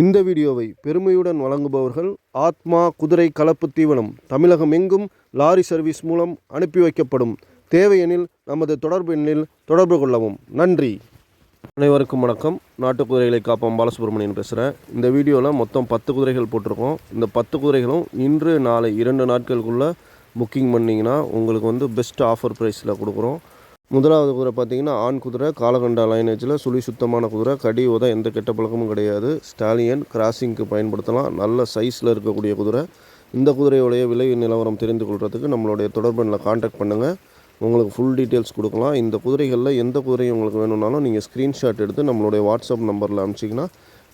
இந்த வீடியோவை பெருமையுடன் வழங்குபவர்கள் ஆத்மா குதிரை கலப்பு தீவனம் தமிழகம் எங்கும் லாரி சர்வீஸ் மூலம் அனுப்பி வைக்கப்படும். தேவையெனில் நமது தொடர்பு எண்ணில் தொடர்பு கொள்ளவும். நன்றி. அனைவருக்கும் வணக்கம். நாட்டு குதிரைகளை காப்போம் பாலசுப்ரமணியன் பேசுகிறேன். இந்த வீடியோவில் மொத்தம் 10 குதிரைகள் போட்டிருக்கோம். இந்த 10 குதிரைகளும் இன்று நாளை 2 நாட்களுக்குள்ளே புக்கிங் பண்ணிங்கன்னா உங்களுக்கு பெஸ்ட் ஆஃபர் ப்ரைஸில் கொடுக்குறோம். முதலாவது குதிரை பார்த்தீங்கன்னா ஆண் குதிரை, காலகண்டா லைனேஜில் சுழி சுத்தமான குதிரை, கடி உத எந்த கெட்ட பழக்கமும் கிடையாது. ஸ்டாலியன் கிராசிங்க்கு பயன்படுத்தலாம். நல்ல சைஸில் இருக்கக்கூடிய குதிரை. இந்த குதிரையுடைய விலை நிலவரம் தெரிந்து கொள்கிறதுக்கு நம்மளுடைய தொடர்புல கான்டாக்ட் பண்ணுங்கள். உங்களுக்கு ஃபுல் டீட்டெயில்ஸ் கொடுக்கலாம். இந்த குதிரைகளில் எந்த குதிரையும் உங்களுக்கு வேணும்னாலும் நீங்கள் ஸ்க்ரீன்ஷாட் எடுத்து நம்மளுடைய வாட்ஸ்அப் நம்பரில் அனுப்பிச்சிங்கன்னா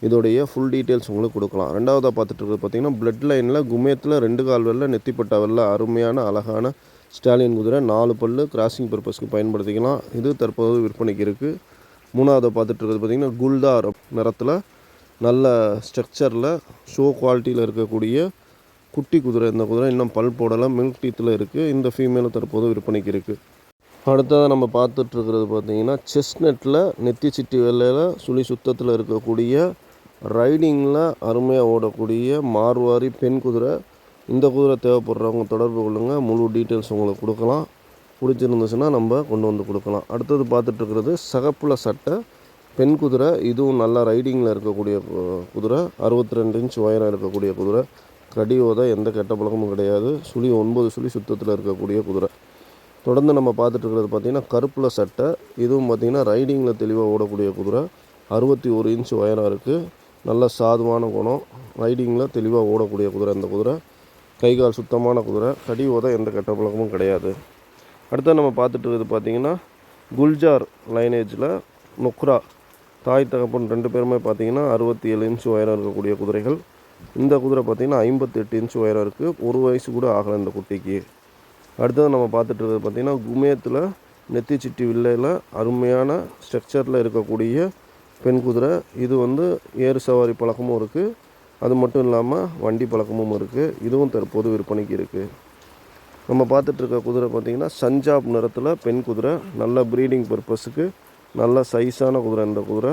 இதோடைய ஃபுல் டீட்டெயில்ஸ் உங்களுக்கு கொடுக்கலாம். ரெண்டாவதாக பார்த்துட்டு இருக்கிறது பார்த்தீங்கன்னா பிளட் லைனில் குமேத்தில் 2 கால் வெள்ளை, நெத்திப்பட்டா வெள்ளை, அருமையான அழகான ஸ்டாலியன் குதிரை. 4 பல்லு, கிராசிங் பர்பஸ்க்கு பயன்படுத்திக்கலாம். இது தற்போது விற்பனைக்கு இருக்குது. மூணாவது பார்த்துட்டு இருக்கிறது பார்த்திங்கன்னா குல்தார் நிறத்தில் நல்ல ஸ்ட்ரக்சரில் ஷோ குவாலிட்டியில் இருக்கக்கூடிய குட்டி குதிரை. இந்த குதிரை இன்னும் பல் போடலை, மில்க் டீத்தில் இருக்குது. இந்த ஃபீமேலும் தற்போது விற்பனைக்கு இருக்குது. அடுத்ததாக நம்ம பார்த்துட்ருக்கிறது பார்த்திங்கன்னா செஸ்நெட்டில் நெத்தி சிட்டி வெள்ளையில் சுழி சுத்தத்தில் இருக்கக்கூடிய ரைடிங்கில் அருமையாக ஓடக்கூடிய மார்வாரி பெண் குதிரை. இந்த குதிரை தேவைப்படுறவங்க தொடர்பு கொள்ளுங்கள். முழு டீட்டெயில்ஸ் உங்களுக்கு கொடுக்கலாம். பிடிச்சிருந்துச்சுன்னா நம்ம கொண்டு வந்து கொடுக்கலாம். அடுத்தது பார்த்துட்ருக்கிறது சகப்புல சட்டை பெண் குதிரை. இதுவும் நல்லா ரைடிங்கில் இருக்கக்கூடிய குதிரை. 62 இன்ச் உயரம் இருக்கக்கூடிய குதிரை. கடி ஓத எந்த கெட்ட பழக்கமும் கிடையாது. சுழி 9 சுழி சுத்தத்தில் இருக்கக்கூடிய குதிரை. தொடர்ந்து நம்ம பார்த்துட்ருக்கிறது பார்த்திங்கன்னா கருப்பில் சட்டை. இதுவும் பார்த்திங்கன்னா ரைடிங்கில் தெளிவாக ஓடக்கூடிய குதிரை. 61 இன்ச் உயரம் இருக்குது. நல்ல சாதுவான குணம். ரைடிங்கில் தெளிவாக ஓடக்கூடிய குதிரை. இந்த குதிரை கைகால் சுத்தமான குதிரை. கடி ஓத எந்த கெட்ட பழக்கமும் கிடையாது. அடுத்து நம்ம பார்த்துட்டு இருக்கிறது பார்த்திங்கன்னா குல்ஜார் லைனேஜில் நுக்ரா தாய் தகப்பன் 2 பேருமே பார்த்திங்கன்னா 67 இன்ச் உயரம் இருக்கக்கூடிய குதிரைகள். இந்த குதிரை பார்த்திங்கன்னா 58 இன்ச் உயரம் இருக்குது. 1 வயசு கூட ஆகலை இந்த குட்டிக்கு. அடுத்தது நம்ம பார்த்துட்டு இருக்கிறது பார்த்திங்கன்னா குமேத்தில் நெத்தி சிட்டி வில்லையில் அருமையான ஸ்ட்ரக்சரில் இருக்கக்கூடிய பெண் குதிரை. இது ஏறு சவாரி பழக்கமும் இருக்குது. அது மட்டும் இல்லாமல் வண்டி பழக்கமும் இருக்குது. இதுவும் தற்போது விற்பனைக்கு இருக்குது. நம்ம பார்த்துட்ருக்க குதிரை பார்த்திங்கன்னா சஞ்சாப் நிறத்தில் பெண் குதிரை. நல்ல ப்ரீடிங் பர்பஸுக்கு நல்ல சைஸான குதிரை. இந்த குதிரை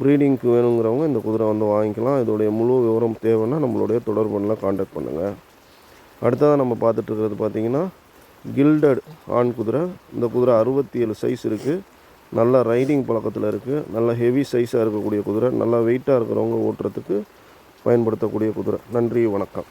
ப்ரீடிங்க்கு வேணுங்கிறவங்க இந்த குதிரை வாங்கிக்கலாம். இதோடைய முழு விவரம் தேவைன்னா நம்மளுடைய தொடர்புல கான்டாக்ட் பண்ணுங்கள். அடுத்ததாக நம்ம பார்த்துட்ருக்கிறது பார்த்திங்கன்னா கில்டட் ஆண் குதிரை. இந்த குதிரை 67 சைஸ் இருக்குது. நல்ல ரைடிங் பழக்கத்தில் இருக்குது. நல்ல ஹெவி சைஸாக இருக்கக்கூடிய குதிரை. நல்லா வெயிட்டாக இருக்கிறவங்க ஓட்டுறதுக்கு பயன்படுத்தக்கூடிய குதிரை. நன்றி, வணக்கம்.